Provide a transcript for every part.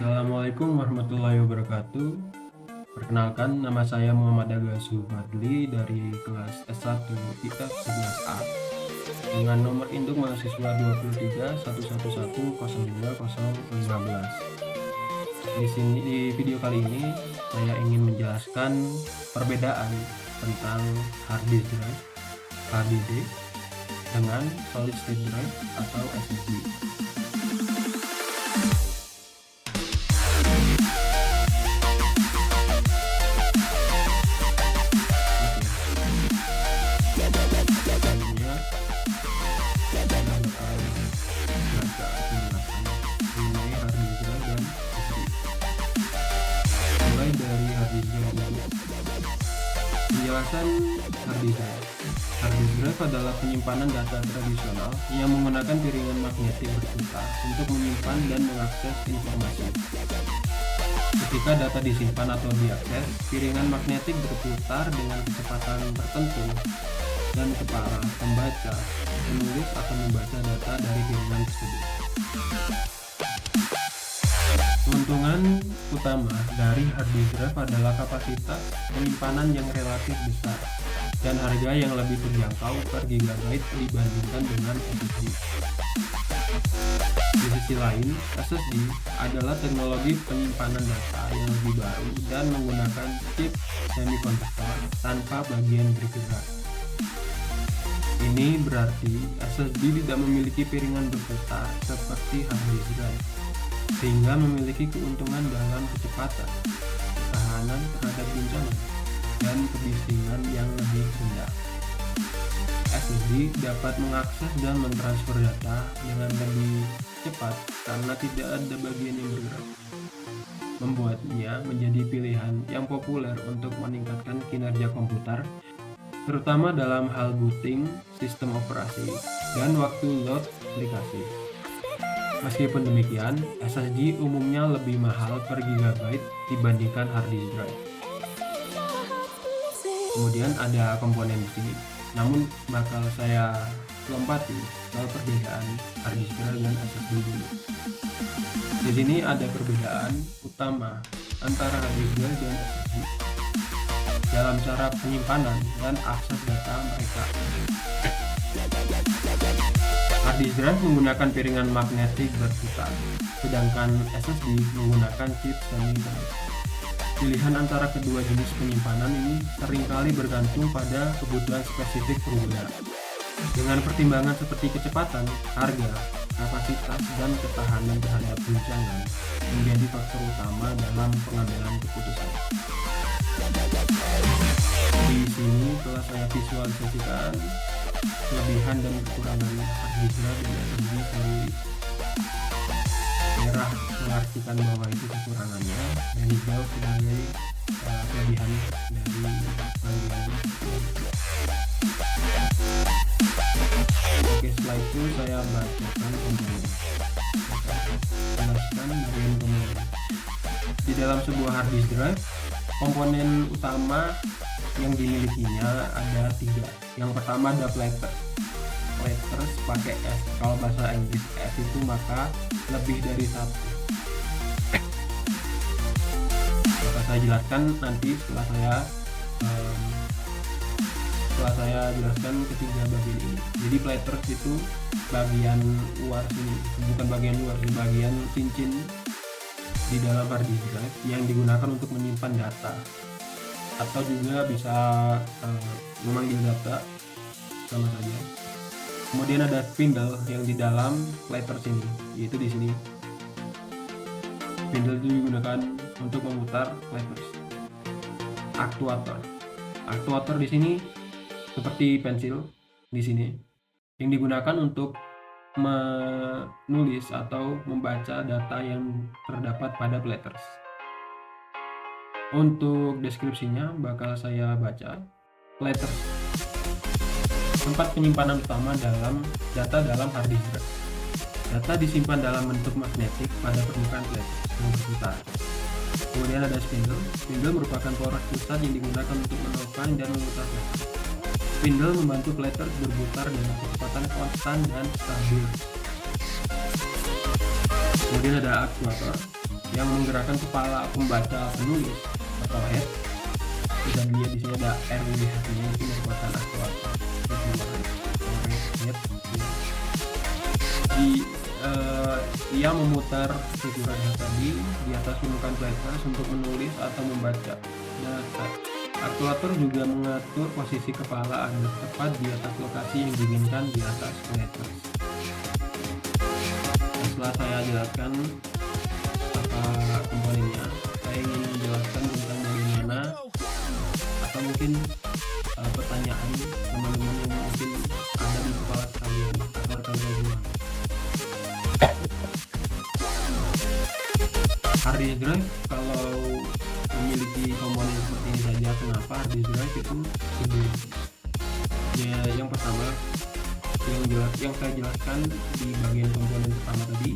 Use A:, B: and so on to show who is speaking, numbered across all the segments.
A: Assalamualaikum warahmatullahi wabarakatuh. Perkenalkan, nama saya Muhammad Agasu Fadli dari kelas S1 IPS 11A dengan nomor induk mahasiswa 2311102015. Di video kali ini saya ingin menjelaskan perbedaan tentang hard disk drive (HDD) dengan solid state drive atau SSD. Mulai dari hard disk drive dulu. Penjelasan hard disk drive. Hard disk drive adalah penyimpanan data tradisional yang menggunakan piringan magnetik berputar untuk menyimpan dan mengakses informasi. Ketika data disimpan atau diakses, piringan magnetik berputar dengan kecepatan tertentu dan kepala pembaca penulis akan membaca data dari piringan tersebut. Keuntungan utama dari hard disk drive adalah kapasitas penyimpanan yang relatif besar dan harga yang lebih terjangkau per gigabyte dibandingkan dengan SSD. Di sisi lain, SSD adalah teknologi penyimpanan data yang lebih baru dan menggunakan chip semikonduktor tanpa bagian bergerak. Ini berarti SSD tidak memiliki piringan berputar seperti hard disk drive, sehingga memiliki keuntungan dalam kecepatan, ketahanan terhadap guncangan, dan kebisingan yang lebih rendah. SSD dapat mengakses dan mentransfer data dengan lebih cepat karena tidak ada bagian yang bergerak, membuatnya menjadi pilihan yang populer untuk meningkatkan kinerja komputer, terutama dalam hal booting sistem operasi dan waktu load aplikasi. Meskipun demikian, SSD umumnya lebih mahal per gigabyte dibandingkan hard disk drive. Kemudian ada komponen di sini, namun bakal saya lompati soal perbedaan hard disk drive dan SSD dulu. Di sini ada perbedaan utama antara hard disk drive dan SSD dalam cara penyimpanan dan akses data mereka. Hard disk drive menggunakan piringan magnetik berputar, sedangkan SSD menggunakan chip semikonduktor. Pilihan antara kedua jenis penyimpanan ini seringkali bergantung pada kebutuhan spesifik pengguna. Dengan pertimbangan seperti kecepatan, harga, kapasitas, dan ketahanan terhadap guncangan menjadi faktor utama dalam pengambilan keputusan. Di sini telah saya visualisasikan kelebihan dan kekurangan hard disk drive dan SSD sendiri. Merah mengartikan bahwa itu kekurangannya dan hijau sebagai kelebihan dari bagian. Oke, setelah itu saya bacakan komponen. Jelaskan bagian komponen. Di dalam sebuah hard disk drive, komponen utama yang dimilikinya ada 3. Yang pertama ada platter. Platters pakai S. Kalau bahasa Inggris S itu maka lebih dari 1. Maka saya jelaskan nanti setelah saya jelaskan ketiga bagian ini. Jadi platters itu bagian luar sini, bukan bagian luar, bagian cincin di dalam hard disk drive yang digunakan untuk menyimpan data atau juga bisa memanggil data sama saja. Kemudian ada spindle yang di dalam platter sini, yaitu di sini. Spindle itu digunakan untuk memutar platters. Aktuator di sini seperti pensil di sini yang digunakan untuk menulis atau membaca data yang terdapat pada platters. Untuk deskripsinya bakal saya baca. Platters, tempat penyimpanan utama dalam data dalam hard disk drive. Data disimpan dalam bentuk magnetik pada permukaan platters yang berputar. Kemudian ada spindle. Spindle merupakan poros pusat yang digunakan untuk menopang dan memutar platters. Spindle membantu platters berputar dengan kecepatan konstan dan stabil. Kemudian ada aktuator. yang menggerakkan kepala pembaca penulis atau head. Bisa dilihat di sini ada R di satunya, itu merupakan aktuator head. Ia memutar figuran tadi di atas gunungan flatters untuk menulis atau membaca data. Aktuator juga mengatur posisi kepala agar tepat di atas lokasi yang diinginkan di atas flatters. Setelah saya jelaskan apa komponennya, saya ingin menjelaskan tentang bagaimana atau mungkin pertanyaan teman-teman yang mungkin ada di kepala kalian atau kalian semua. Hard disk drive kalau memiliki komponen seperti ini saja, kenapa hard disk drive itu gede? Ya, yang pertama yang saya jelaskan di bagian komponen pertama tadi,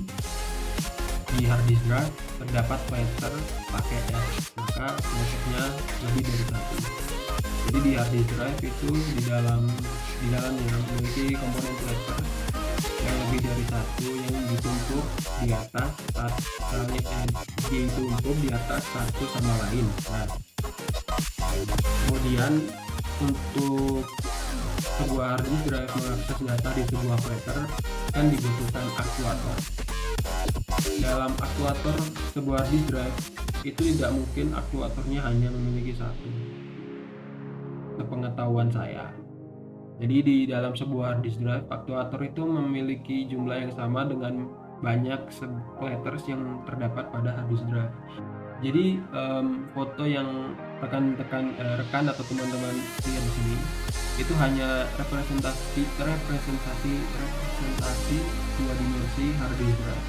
A: di hard disk drive terdapat flatter pakai S, maka flatternya lebih dari satu. Jadi di hard disk drive itu di dalamnya memiliki komponen flatter yang lebih dari satu yang ditumpuk di atas ditumpuk di atas satu sama lain. Nah, kemudian untuk sebuah hard disk drive mengakses data di sebuah flatter kan dibutuhkan aktuator. Dalam aktuator sebuah hard disk drive itu tidak mungkin aktuatornya hanya memiliki satu, sepengetahuan saya. Jadi di dalam sebuah hard disk drive, aktuator itu memiliki jumlah yang sama dengan banyak flatters yang terdapat pada hard disk drive. Jadi foto yang rekan atau teman-teman lihat di sini itu hanya representasi dua dimensi hard disk drive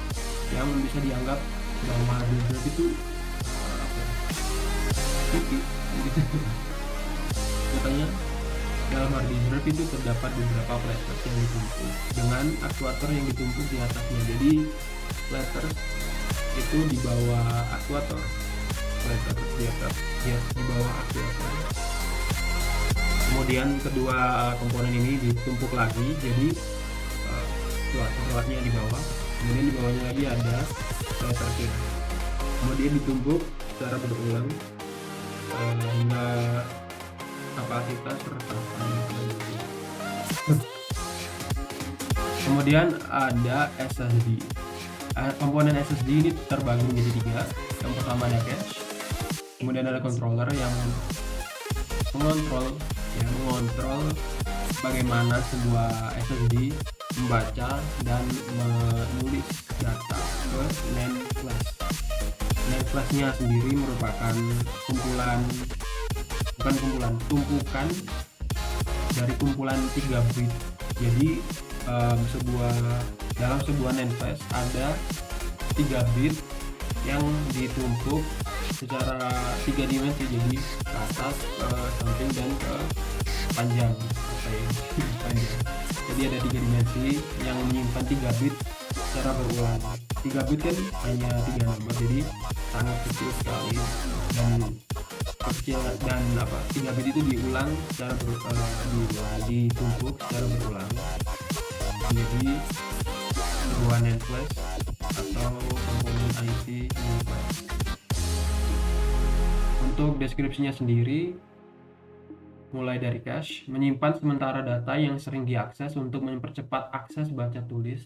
A: yang bisa dianggap bahwa hard disk drive itu titik gitu. Katanya dalam hard disk drive itu terdapat beberapa flatters yang ditumpuk dengan aktuator yang ditumpuk di atasnya. Jadi flatters itu di bawah aktuator, flatters di atas, di bawah aktuator. Kemudian kedua komponen ini ditumpuk lagi, jadi aktuatornya di bawah. Kemudian di bawahnya lagi ada flatter. Kemudian ditumpuk secara berulang hingga kapasitas retakan. Kemudian ada SSD. Komponen SSD ini terbagi menjadi tiga. Yang pertama ada cache, kemudian ada controller yang mengontrol bagaimana sebuah SSD membaca dan menulis data ke NAND flash. NAND flashnya sendiri merupakan tumpukan dari kumpulan 3 bit. Jadi dalam sebuah NAND flash ada 3 bit yang ditumpuk secara 3 dimensi, jadi ke atas, ke samping, dan ke panjang. Jadi ada 3 dimensi yang menyimpan 3 bit secara berulang. 3 bit kan hanya 3 nomor, jadi sangat kecil sekali dan 3 bit itu diulang secara ditumpuk secara berulang menjadi sebuah NAND flash atau komponen IC NAND flash. Untuk deskripsinya sendiri, mulai dari cache, menyimpan sementara data yang sering diakses untuk mempercepat akses baca tulis.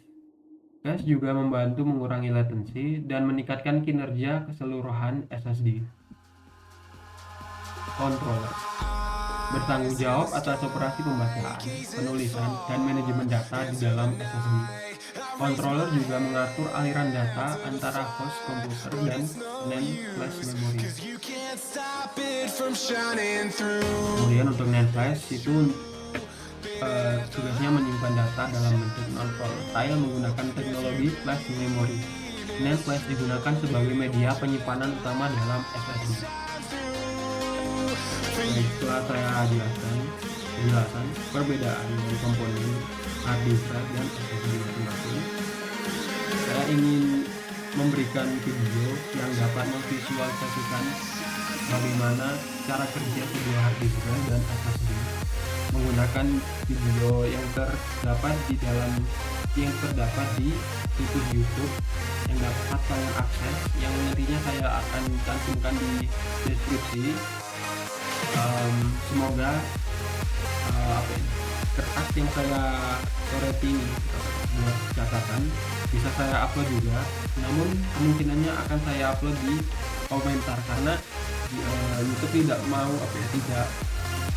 A: Cache juga membantu mengurangi latensi dan meningkatkan kinerja keseluruhan SSD. Controller bertanggung jawab atas operasi pembacaan, penulisan, dan manajemen data di dalam SSD. Controller juga mengatur aliran data antara host komputer dan NAND flash memory. Kemudian untuk NAND flash itu tugasnya menyimpan data dalam bentuk non-volatile menggunakan teknologi flash memory. NAND flash digunakan sebagai media penyimpanan utama dalam SSD. Baik, setelah saya jelaskan perbedaan dari komponen hard disk drive dan SSD masing-masing, saya ingin memberikan video yang dapat memvisualisasikan bagaimana cara kerja sebuah hard disk drive dan SSD menggunakan video yang terdapat di situs YouTube yang dapat kalian akses, yang nantinya saya akan cantumkan di deskripsi. Semoga apa ya, kertas yang saya coret ini buat catatan bisa saya upload juga, namun kemungkinannya akan saya upload di komentar karena YouTube tidak mau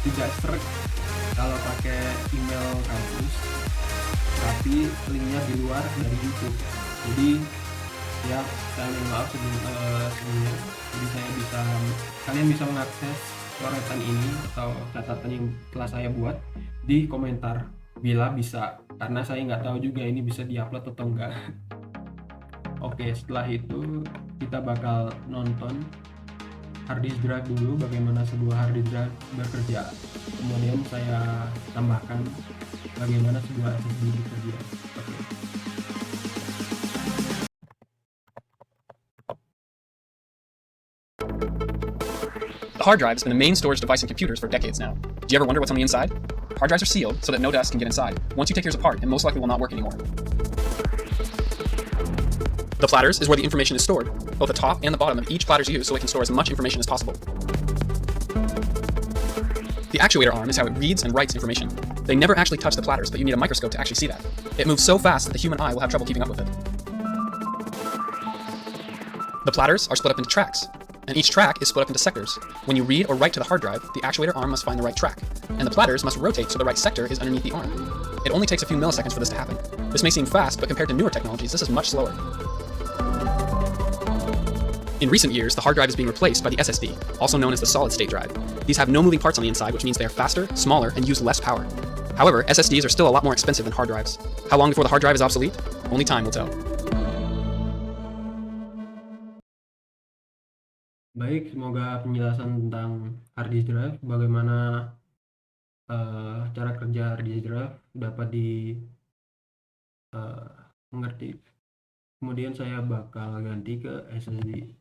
A: tidak strike kalau pakai email kampus tapi linknya di luar dari YouTube. Jadi ya saya minta maaf sebelumnya. Jadi kalian bisa mengakses coretan ini atau catatan yang telah saya buat di komentar bila bisa, karena saya nggak tahu juga ini bisa diupload atau enggak. Oke, setelah itu kita bakal nonton hard disk drive dulu, bagaimana sebuah hard disk drive bekerja. Kemudian saya tambahkan bagaimana sebuah SSD bekerja. Oke.
B: The hard drive has been the main storage device in computers for decades now. Do you ever wonder what's on the inside? Hard drives are sealed so that no dust can get inside. Once you take yours apart, it most likely will not work anymore. The platters is where the information is stored. Both the top and the bottom of each platter is used so it can store as much information as possible. The actuator arm is how it reads and writes information. They never actually touch the platters, but you need a microscope to actually see that. It moves so fast that the human eye will have trouble keeping up with it. The platters are split up into tracks, and each track is split up into sectors. When you read or write to the hard drive, the actuator arm must find the right track, and the platters must rotate so the right sector is underneath the arm. It only takes a few milliseconds for this to happen. This may seem fast, but compared to newer technologies, this is much slower. In recent years, the hard drive is being replaced by the SSD, also known as the solid-state drive. These have no moving parts on the inside, which means they are faster, smaller, and use less power. However, SSDs are still a lot more expensive than hard drives. How long before the hard drive is obsolete? Only time will tell.
A: Baik, semoga penjelasan tentang hard disk drive, bagaimana cara kerja hard disk drive dapat mengerti. Kemudian saya bakal ganti ke SSD.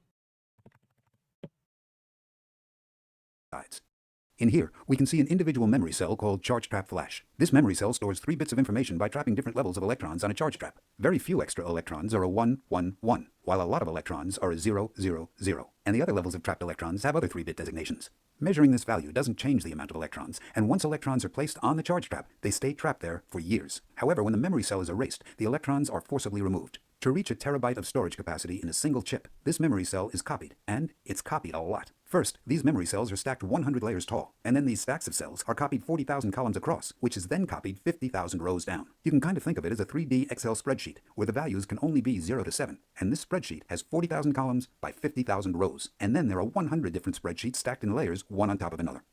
C: In here, we can see an individual memory cell called charge trap flash. This memory cell stores 3 bits of information by trapping different levels of electrons on a charge trap. Very few extra electrons are a 1, 1, 1, while a lot of electrons are a 0, 0, 0, and the other levels of trapped electrons have other 3-bit designations. Measuring this value doesn't change the amount of electrons, and once electrons are placed on the charge trap, they stay trapped there for years. However, when the memory cell is erased, the electrons are forcibly removed. To reach a terabyte of storage capacity in a single chip, this memory cell is copied, and it's copied a lot. First, these memory cells are stacked 100 layers tall, and then these stacks of cells are copied 40,000 columns across, which is then copied 50,000 rows down. You can kind of think of it as a 3D Excel spreadsheet, where the values can only be 0 to 7, and this spreadsheet has 40,000 columns by 50,000 rows, and then there are 100 different spreadsheets stacked in layers, one on top of another.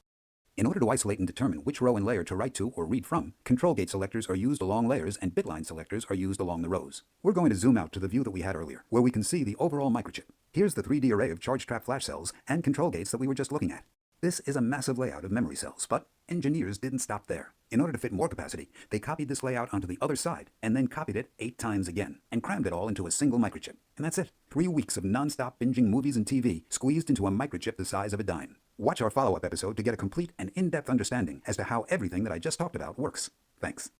C: In order to isolate and determine which row and layer to write to or read from, control gate selectors are used along layers and bitline selectors are used along the rows. We're going to zoom out to the view that we had earlier, where we can see the overall microchip. Here's the 3D array of charge trap flash cells and control gates that we were just looking at. This is a massive layout of memory cells, but engineers didn't stop there. In order to fit more capacity, they copied this layout onto the other side, and then copied it 8 times again, and crammed it all into a single microchip. And that's it. 3 weeks of non-stop binging movies and TV squeezed into a microchip the size of a dime. Watch our follow-up episode to get a complete and in-depth understanding as to how everything that I just talked about works. Thanks.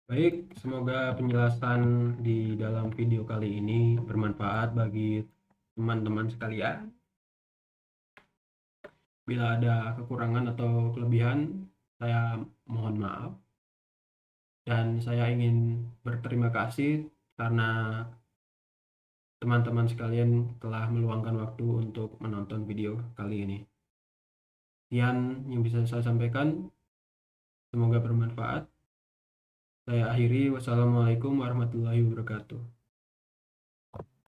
A: Baik, semoga penjelasan di dalam video kali ini bermanfaat bagi teman-teman sekalian. Bila ada kekurangan atau kelebihan, saya mohon maaf. Dan saya ingin berterima kasih karena teman-teman sekalian telah meluangkan waktu untuk menonton video kali ini. Sekian yang bisa saya sampaikan. Semoga bermanfaat. Saya akhiri. Wassalamualaikum warahmatullahi wabarakatuh.